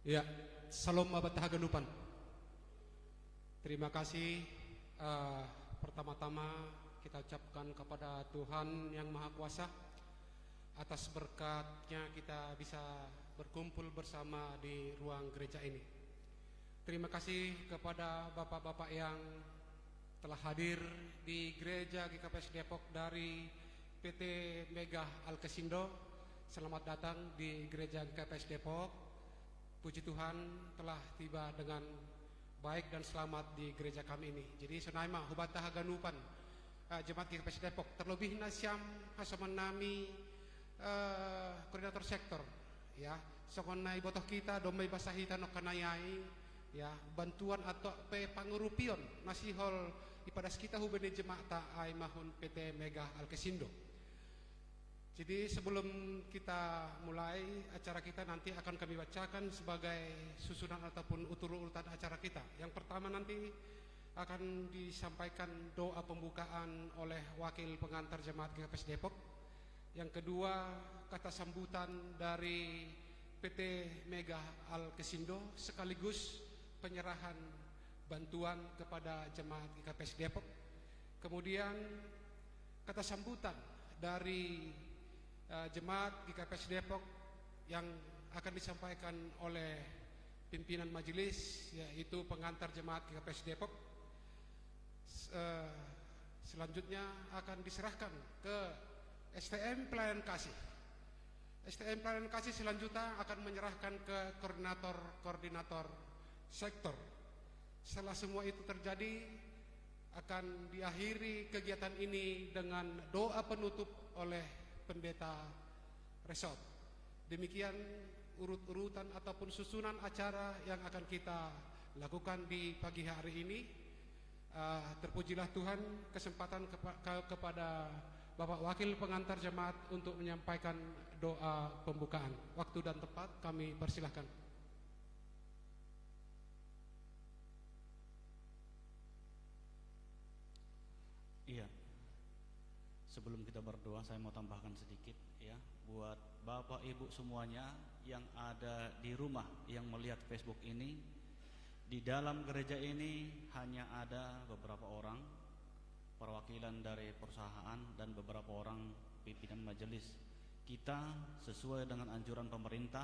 Ya, salam abad tahaganupan. Terima kasih. Pertama-tama kita ucapkan kepada Tuhan yang Maha Kuasa atas berkatnya kita bisa berkumpul bersama di ruang gereja ini. Terima kasih kepada bapak-bapak yang telah hadir di gereja GKPS Depok dari PT Mega Alkesindo. Selamat datang di gereja GKPS Depok. Puji Tuhan telah tiba dengan baik dan selamat di gereja kami ini. Jadi senaima hubata haganupan jemaat GKPS Depok terlebih nasyam hasamanami koordinator sektor ya sokonai botoh kita domai basahita no kanayai ya bantuan atau pangurupion nasihol ipadas kita hubene jemaat ai mahun PT Mega Alkesindo. Jadi sebelum kita mulai acara kita nanti akan kami bacakan sebagai susunan ataupun urutan acara kita. Yang pertama nanti akan disampaikan doa pembukaan oleh wakil pengantar jemaat GKPS Depok. Yang kedua kata sambutan dari PT Mega Alkesindo sekaligus penyerahan bantuan kepada jemaat GKPS Depok. Kemudian kata sambutan dari jemaat GKPS Depok yang akan disampaikan oleh pimpinan majelis yaitu pengantar jemaat GKPS Depok. Selanjutnya akan diserahkan ke STM Pelayanan Kasih. STM Pelayanan Kasih selanjutnya akan menyerahkan ke koordinator sektor. Setelah semua itu terjadi akan diakhiri kegiatan ini dengan doa penutup oleh pendeta resort. Demikian urut-urutan ataupun susunan acara yang akan kita lakukan di pagi hari ini. Terpujilah Tuhan kesempatan kepada Bapak Wakil Pengantar Jemaat untuk menyampaikan doa pembukaan. Waktu dan tempat kami persilahkan. Iya. Sebelum kita berdoa, saya mau tambahkan sedikit ya, buat Bapak Ibu semuanya yang ada di rumah yang melihat Facebook ini. Di dalam gereja ini hanya ada beberapa orang perwakilan dari perusahaan dan beberapa orang pimpinan majelis. Kita sesuai dengan anjuran pemerintah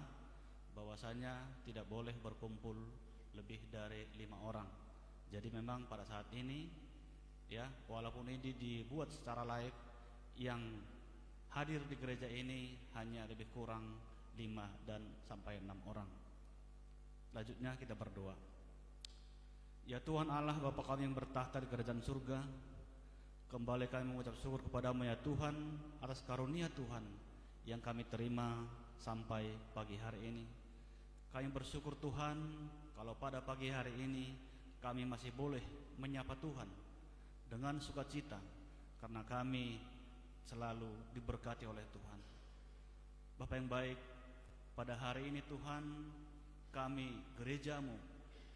bahwasanya tidak boleh berkumpul lebih dari 5 orang. Jadi memang pada saat ini ya, walaupun ini dibuat secara live, yang hadir di gereja ini hanya lebih kurang 5 dan sampai 6 orang. Selanjutnya kita berdoa. Ya Tuhan Allah Bapa kami yang bertahta di kerajaan surga, kembali kami mengucap syukur kepadamu ya Tuhan atas karunia Tuhan yang kami terima sampai pagi hari ini. Kami bersyukur Tuhan kalau pada pagi hari ini kami masih boleh menyapa Tuhan dengan sukacita karena kami selalu diberkati oleh Tuhan. Bapa yang baik, pada hari ini Tuhan kami gerejamu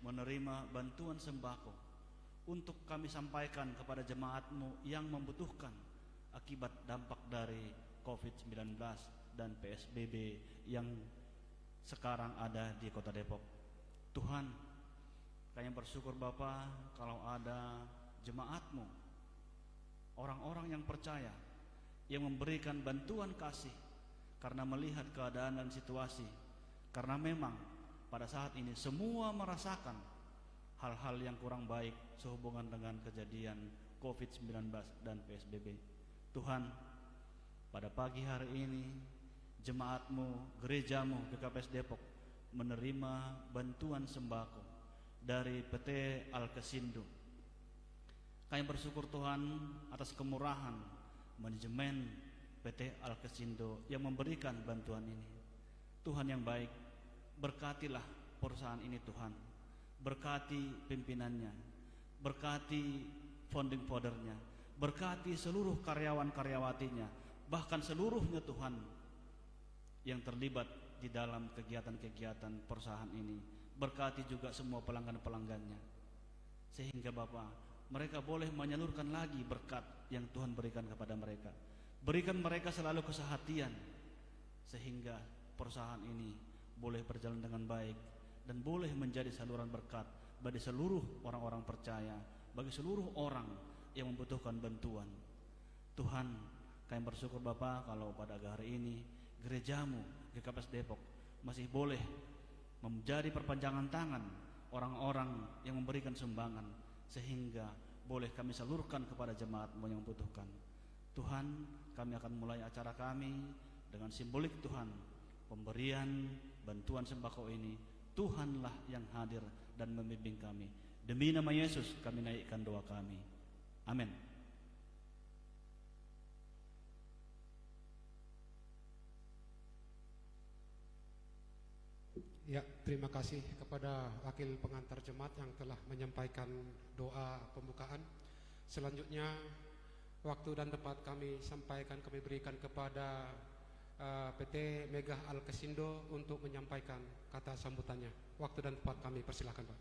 menerima bantuan sembako untuk kami sampaikan kepada jemaatmu yang membutuhkan akibat dampak dari COVID-19 dan PSBB yang sekarang ada di Kota Depok. Tuhan, kami bersyukur Bapa kalau ada jemaatmu, orang-orang yang percaya, yang memberikan bantuan kasih karena melihat keadaan dan situasi. Karena memang pada saat ini semua merasakan hal-hal yang kurang baik sehubungan dengan kejadian COVID-19 dan PSBB. Tuhan, pada pagi hari ini jemaatmu, gerejamu GKPS Depok menerima bantuan sembako dari PT Alkesindo. Kami bersyukur Tuhan atas kemurahan manajemen PT Alkesindo yang memberikan bantuan ini. Tuhan yang baik, berkatilah perusahaan ini Tuhan, berkati pimpinannya, berkati founding fathernya, berkati seluruh karyawan-karyawatinya, bahkan seluruhnya Tuhan yang terlibat di dalam kegiatan-kegiatan perusahaan ini. Berkati juga semua pelanggan-pelanggannya, sehingga Bapak mereka boleh menyalurkan lagi berkat yang Tuhan berikan kepada mereka. Berikan mereka selalu kesehatan sehingga perusahaan ini boleh berjalan dengan baik dan boleh menjadi saluran berkat bagi seluruh orang-orang percaya, bagi seluruh orang yang membutuhkan bantuan. Tuhan, kami bersyukur Bapa kalau pada hari ini gerejamu GKPS Depok masih boleh menjadi perpanjangan tangan orang-orang yang memberikan sumbangan, sehingga boleh kami salurkan kepada jemaatmu yang membutuhkan. Tuhan, kami akan mulai acara kami dengan simbolik Tuhan, pemberian bantuan sembako ini. Tuhanlah yang hadir dan membimbing kami. Demi nama Yesus kami naikkan doa kami. Amin. Ya, terima kasih kepada wakil pengantar jemaat yang telah menyampaikan doa pembukaan. Selanjutnya, waktu dan tempat kami sampaikan, kami berikan kepada PT Mega Alkesindo untuk menyampaikan kata sambutannya. Waktu dan tempat kami persilakan, Pak.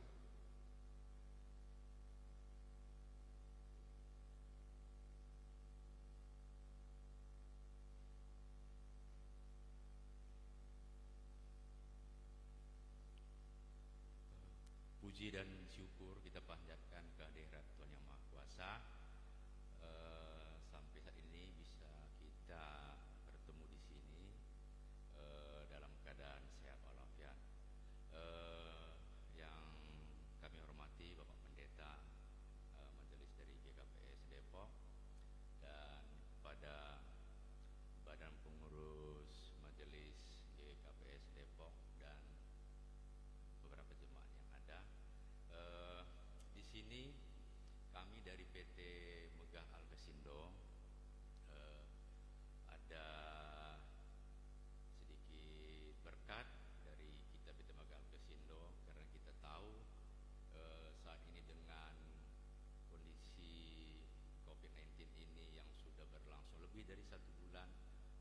Puji dan syukur kita panjatkan kehadirat Tuhan Yang Maha Kuasa. Sampai saat ini bisa kita bertemu di sini dalam keadaan sehat walafiat. Yang kami hormati Bapak Pendeta Majelis dari GKPS Depok, dan pada Badan Pengurus Majelis GKPS Depok dan beberapa jemaat yang ada. Di sini kami dari PT Megah Alkesindo ada sedikit berkat dari kita PT Megah Alkesindo, karena kita tahu saat ini dengan kondisi COVID-19 ini yang sudah berlangsung lebih dari 1 bulan,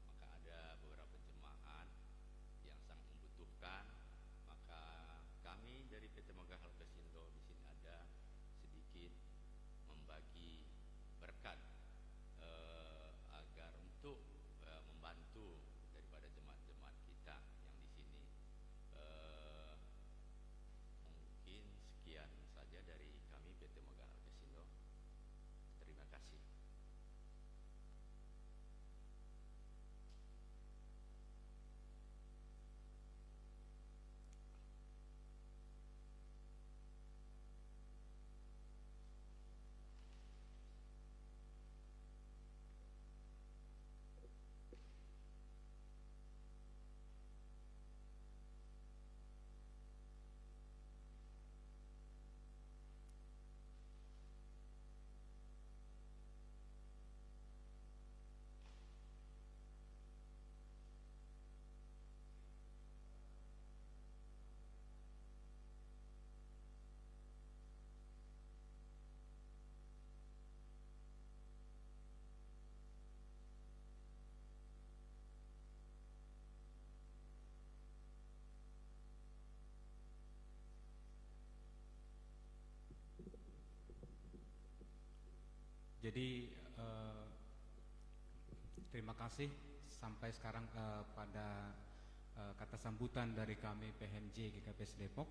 maka ada beberapa jemaat yang sangat membutuhkan. Maka kami dari PT Megah Alkesindo di sini ada sedikit membagi berkat agar untuk membantu daripada jemaat-jemaat kita yang di sini. Mungkin sekian saja dari kami PT Megah Alkesindo. Terima kasih. Jadi terima kasih sampai sekarang pada kata sambutan dari kami PMJ GKPS Depok.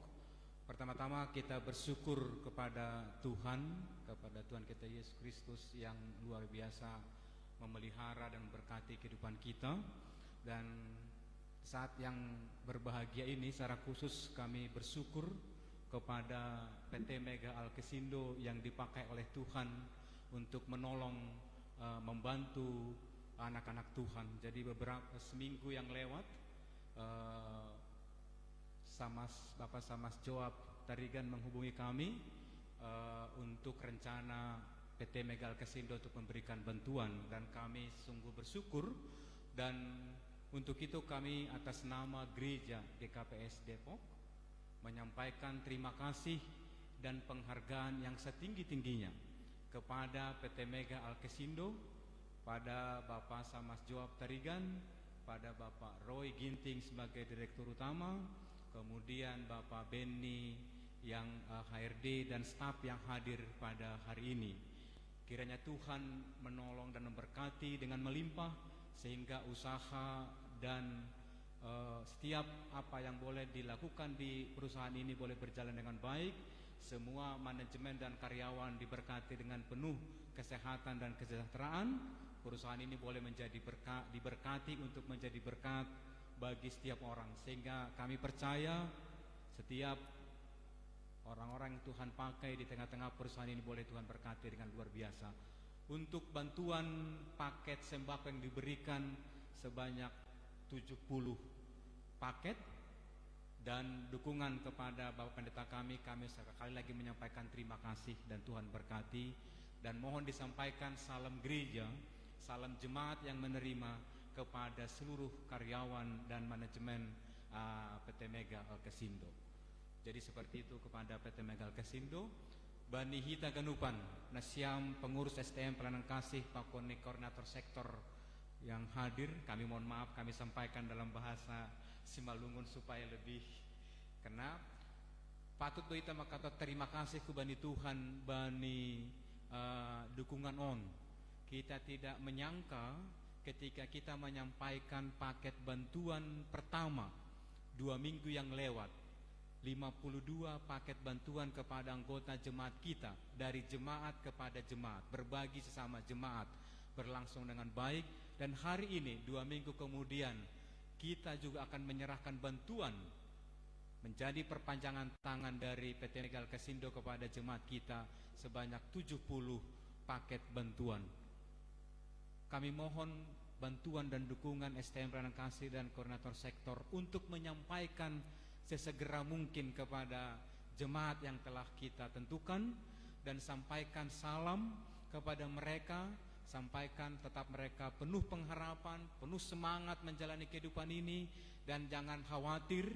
Pertama-tama kita bersyukur kepada Tuhan kita Yesus Kristus yang luar biasa memelihara dan memberkati kehidupan kita. Dan saat yang berbahagia ini secara khusus kami bersyukur kepada PT Mega Alkesindo yang dipakai oleh Tuhan untuk menolong, membantu anak-anak Tuhan. Jadi beberapa seminggu yang lewat Bapak Samas Joab Tarigan menghubungi kami untuk rencana PT Mega Alkesindo untuk memberikan bantuan, dan kami sungguh bersyukur. Dan untuk itu kami atas nama Gereja GKPS Depok menyampaikan terima kasih dan penghargaan yang setinggi-tingginya kepada PT Mega Alkesindo, pada Bapak Samas Joab Tarigan, pada Bapak Roy Ginting sebagai Direktur Utama, kemudian Bapak Benny yang HRD dan staf yang hadir pada hari ini. Kiranya Tuhan menolong dan memberkati dengan melimpah, sehingga usaha dan setiap apa yang boleh dilakukan di perusahaan ini boleh berjalan dengan baik. Semua manajemen dan karyawan diberkati dengan penuh kesehatan dan kesejahteraan. Perusahaan ini boleh menjadi diberkati untuk menjadi berkat bagi setiap orang, sehingga kami percaya setiap orang-orang yang Tuhan pakai di tengah-tengah perusahaan ini boleh Tuhan berkati dengan luar biasa. Untuk bantuan paket sembako yang diberikan sebanyak 70 paket, dan dukungan kepada Bapak Pendeta kami sekali lagi menyampaikan terima kasih dan Tuhan berkati. Dan mohon disampaikan salam gereja, salam jemaat yang menerima kepada seluruh karyawan dan manajemen PT Mega Alkesindo. Jadi seperti itu kepada PT Mega Alkesindo. Bani Hita Ganupan, Nasiam pengurus STM pelayanan kasih, Pak Koni koordinator sektor yang hadir, kami mohon maaf kami sampaikan dalam bahasa Simalungun supaya lebih kena. Patut kita makata terima kasih ke Bani Tuhan, Bani dukungan on. Kita tidak menyangka ketika kita menyampaikan paket bantuan pertama 2 minggu yang lewat, 52 paket bantuan kepada anggota jemaat kita, dari jemaat kepada jemaat, berbagi sesama jemaat, berlangsung dengan baik. Dan hari ini 2 minggu kemudian kita juga akan menyerahkan bantuan menjadi perpanjangan tangan dari PT Mega Alkesindo kepada jemaat kita sebanyak 70 paket bantuan. Kami mohon bantuan dan dukungan STM Pelayanan Kasih dan Koordinator Sektor untuk menyampaikan sesegera mungkin kepada jemaat yang telah kita tentukan, dan sampaikan salam kepada mereka. Sampaikan tetap mereka penuh pengharapan, penuh semangat menjalani kehidupan ini, dan jangan khawatir,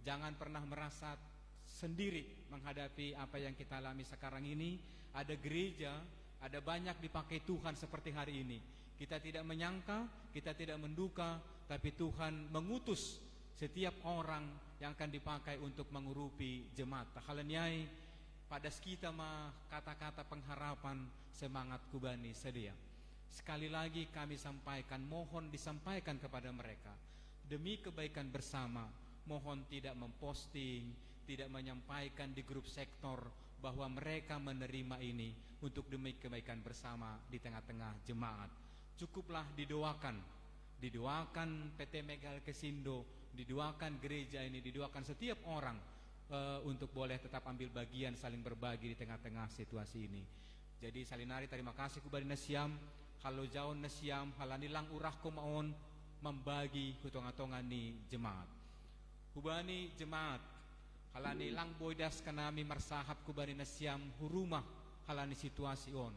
jangan pernah merasa sendiri menghadapi apa yang kita alami sekarang ini. Ada gereja, ada banyak dipakai Tuhan seperti hari ini. Kita tidak menyangka, kita tidak menduga, tapi Tuhan mengutus setiap orang yang akan dipakai untuk mengurupi jemaat. Halanyai pada kita mah kata-kata pengharapan, semangat kubani sedia. Sekali lagi kami sampaikan, mohon disampaikan kepada mereka demi kebaikan bersama. Mohon tidak memposting, tidak menyampaikan di grup sektor bahwa mereka menerima ini untuk demi kebaikan bersama di tengah-tengah jemaat. Cukuplah didoakan PT Mega Alkesindo, didoakan gereja ini, didoakan setiap orang untuk boleh tetap ambil bagian, saling berbagi di tengah-tengah situasi ini. Jadi salinari terima kasih kepada Nasiam, halo jauh Nasiam, halanilang urah kumaon membagi hutung-hutungan ni jemaat. Hubani jemaat, halani lang boydas kanami marsahat kubani Nasiam hurumah halani situasi on.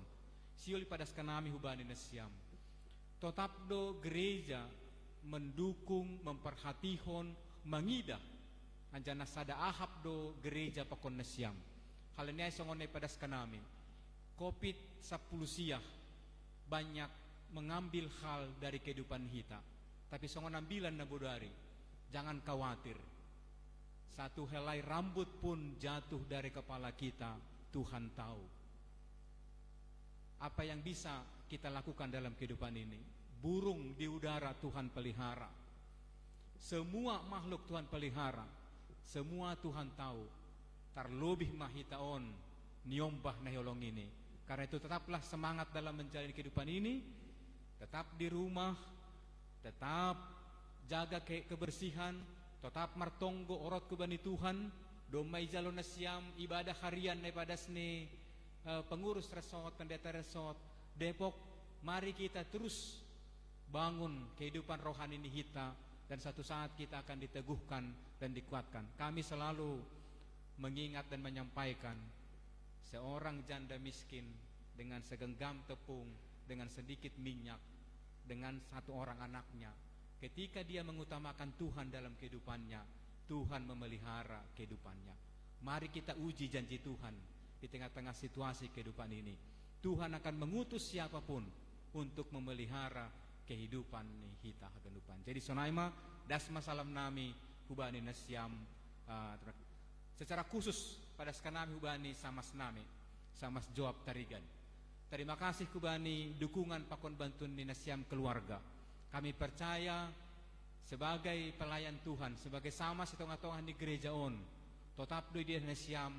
Siuli padas kanami hubani Nasiam. Tetap do gereja mendukung, memperhatihon, mengidah anjana sada ahap do gereja pakon Nasiam. Halani ay songonay padas kanami. COVID-10 siah banyak mengambil hal dari kehidupan kita, tapi songon ambilan na bodari. Jangan khawatir, satu helai rambut pun jatuh dari kepala kita, Tuhan tahu. Apa yang bisa kita lakukan dalam kehidupan ini? Burung di udara Tuhan pelihara, semua makhluk Tuhan pelihara, semua Tuhan tahu. Terlebih mahitaon niombah nahyolong ini. Karena itu tetaplah semangat dalam menjalani kehidupan ini. Tetap di rumah, tetap jaga kebersihan, tetap martonggo orot ke bani Tuhan. Domai jalo Nasiam ibadah harian daripada seni pengurus resort, pendeta resort Depok. Mari kita terus bangun kehidupan rohani kita, dan satu saat kita akan diteguhkan dan dikuatkan. Kami selalu mengingat dan menyampaikan, seorang janda miskin dengan segenggam tepung, dengan sedikit minyak, dengan satu orang anaknya, ketika dia mengutamakan Tuhan dalam kehidupannya, Tuhan memelihara kehidupannya. Mari kita uji janji Tuhan di tengah-tengah situasi kehidupan ini. Tuhan akan mengutus siapapun untuk memelihara kehidupan kita kehidupan. Jadi sonaima dasma salam nami hubani Nasiam secara khusus pada sekanami hubani samas nami samas jawab tarigan. Terima kasih kubani dukungan pakon bantun ni Nasiam keluarga. Kami percaya sebagai pelayan Tuhan, sebagai sama si tonga-tonga di gereja on, tetap do dia nasiam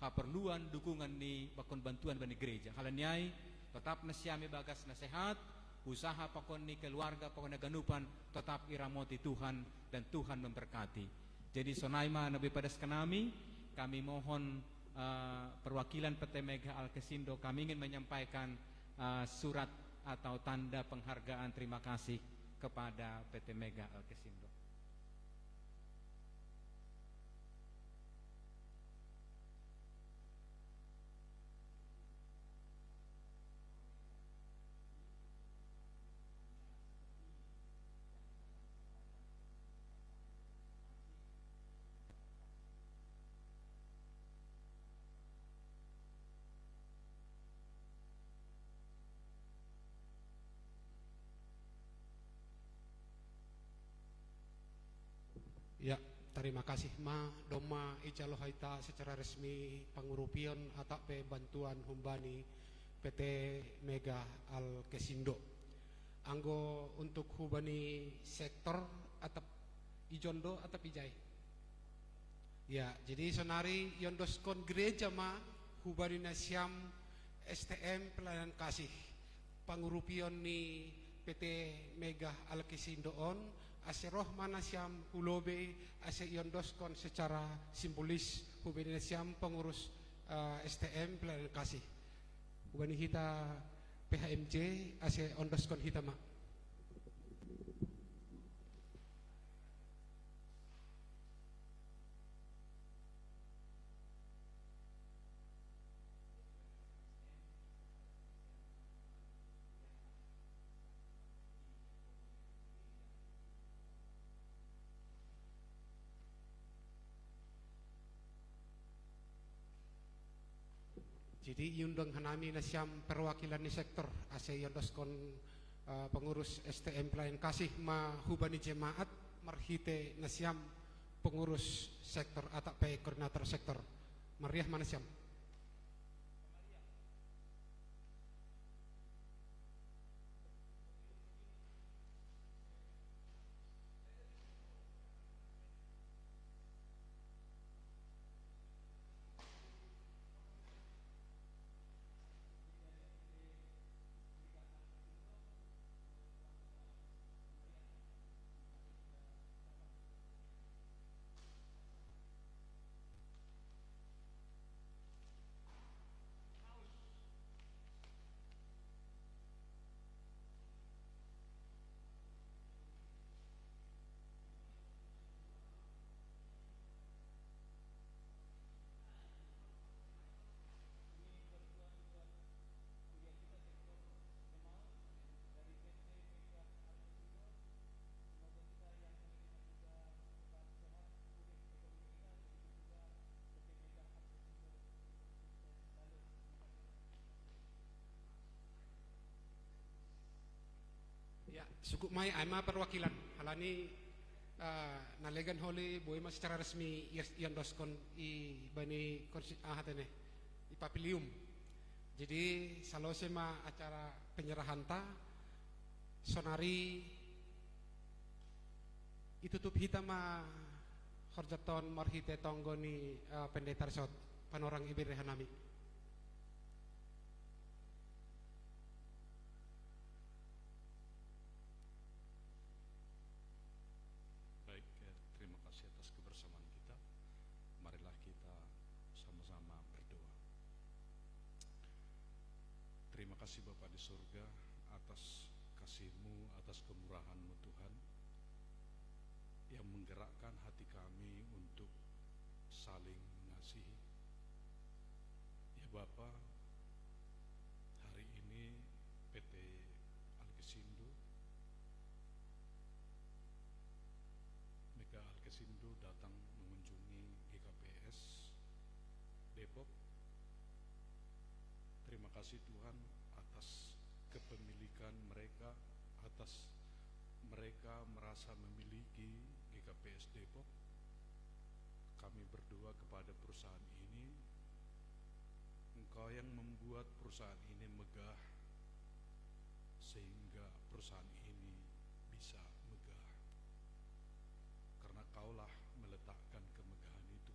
kaperluan dukungan ni bakon bantuan bani gereja. Halanyai tetap nasiami bagas nasihat, usaha pakon ni keluarga pakon naganupan tetap iramoti Tuhan dan Tuhan memberkati. Jadi sonaima nabi padas kami mohon perwakilan PT Mega Alkesindo, kami ingin menyampaikan surat atau tanda penghargaan terima kasih kepada PT Mega Alkesindo. Ya, terima kasih ma doma ijalo haita secara resmi pangurupion atau bantuan humbani PT Mega Alkesindo. Anggo untuk hubani sektor atau ijondo atau pijai. Ya, jadi sonari yondoskon gereja ma hubani nasiam STM pelayanan kasih pangurupion ni PT Mega Alkesindo on ase roh mana siam ulobe ase yondoskon secara simbolis hubani siam pengurus STM pelayanan kasih hubani hita PHMJ ase ondoskon hita ma. Jadi yundang hanami na siyam perwakilan ni sektor ase yondoskon pengurus STM pelayan kasih mahubani jemaat marhite na siyam pengurus sektor atau koordinator sektor mariah mana siyam. Ya, suku mai ama perwakilan halani nalegan holi boy mas secara resmi yandoskon i bani hatene i papilium. Jadi salose ma acara penyerahan ta sonari itutup hita ma horjaton marhite tonggoni pendeta resort panorang ibir hanami. Terima kasih Bapa di surga atas kasih-Mu, atas kemurahan-Mu Tuhan yang menggerakkan hati kami untuk saling mengasihi. Ya Bapa, hari ini PT Alkesindo, Mega Alkesindo datang mengunjungi GKPS Depok. Terima kasih Tuhan atas kepemilikan mereka, atas mereka merasa memiliki GKPS Depok. Kami berdoa kepada perusahaan ini, Engkau yang membuat perusahaan ini megah, sehingga perusahaan ini bisa megah. Engkaulah meletakkan kemegahan itu.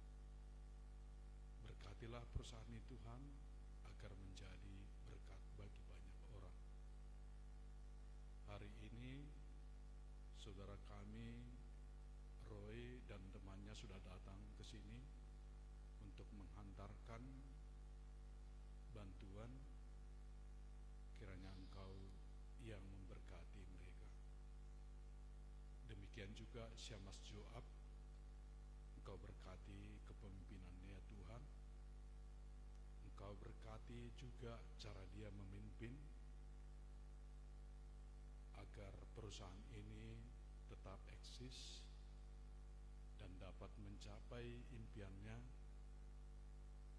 Berkatilah perusahaan ini Tuhan, agar menjadi berkat bagi banyak orang. Hari ini saudara kami Roy dan temannya sudah datang ke sini untuk menghantarkan bantuan. Kiranya Engkau yang memberkati mereka. Demikian juga Syamas Joab, Engkau berkati kepemimpinannya ya Tuhan. Engkau berkati juga cara dia memimpin, agar perusahaan ini tetap eksis dan dapat mencapai impiannya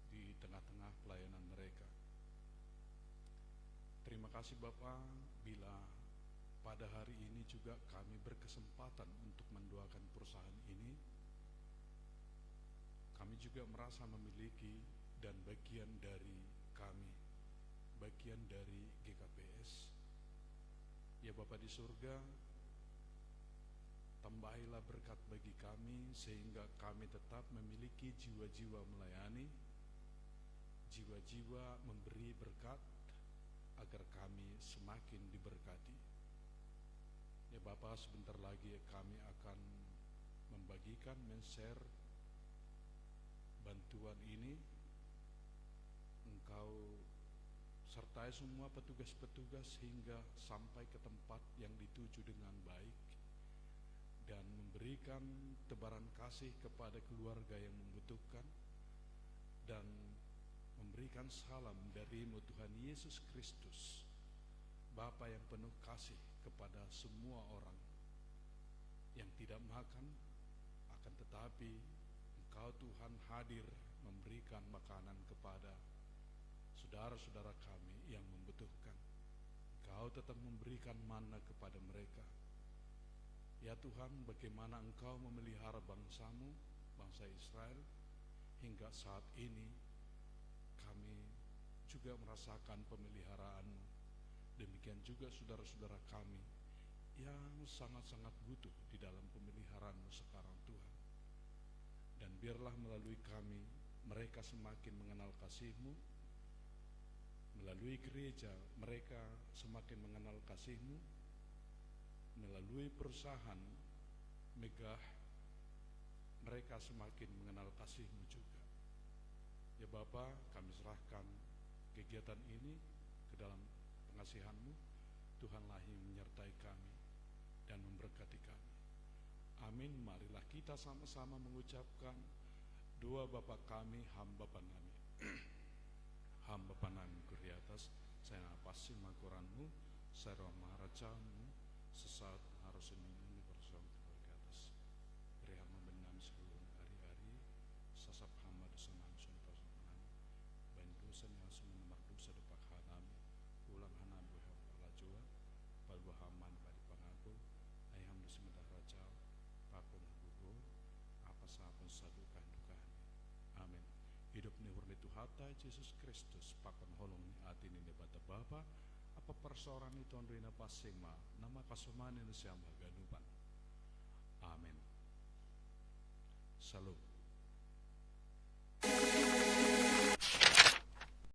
di tengah-tengah pelayanan mereka. Terima kasih Bapak, bila pada hari ini juga kami berkesempatan untuk mendoakan perusahaan ini. Kami juga merasa memiliki dan bagian dari kami, bagian dari GKPS. Ya Bapa di surga, tambahilah berkat bagi kami sehingga kami tetap memiliki jiwa-jiwa melayani, jiwa-jiwa memberi berkat, agar kami semakin diberkati. Ya Bapa, sebentar lagi kami akan membagikan, men-share bantuan ini. Engkau sertai semua petugas-petugas hingga sampai ke tempat yang dituju dengan baik, dan memberikan tebaran kasih kepada keluarga yang membutuhkan, dan memberikan salam darimu Tuhan Yesus Kristus, Bapa yang penuh kasih kepada semua orang yang tidak makan, akan tetapi Engkau Tuhan hadir memberikan makanan kepada saudara-saudara kami yang membutuhkan. Engkau tetap memberikan mana kepada mereka. Ya Tuhan, bagaimana Engkau memelihara bangsa-Mu, bangsa Israel, hingga saat ini kami juga merasakan pemeliharaan-Mu. Demikian juga saudara-saudara kami yang sangat-sangat butuh di dalam pemeliharaan-Mu sekarang Tuhan. Dan biarlah melalui kami mereka semakin mengenal kasih-Mu, melalui gereja mereka semakin mengenal kasih-Mu, melalui perusahaan megah mereka semakin mengenal kasih-Mu juga. Ya Bapa, kami serahkan kegiatan ini ke dalam pengasihan-Mu. Tuhanlah yang menyertai kami dan memberkati kami. Amin. Marilah kita sama-sama mengucapkan doa Bapa kami, hamba panami. Hamba panami di atas, saya pasti makuranmu, saya maharajamu, sesat harus ini bersama ke atas. Beri hamba benam seluruh hari-hari, sasap hamba dosa manusia dosa yang semua dosa depak hanami ulang hanami wala jua balwa haman badi pangaku ayam dosa medah raja pakun gugu apa sapun sadukan dukaan. Amin. Hidup ni hurni Tuhata Yesus Kristus pakun holong ni atin ni bata Bapa apa persoalan itu andrina pasing ma nama kasumani ni siamba ganupan. Amin. Salam.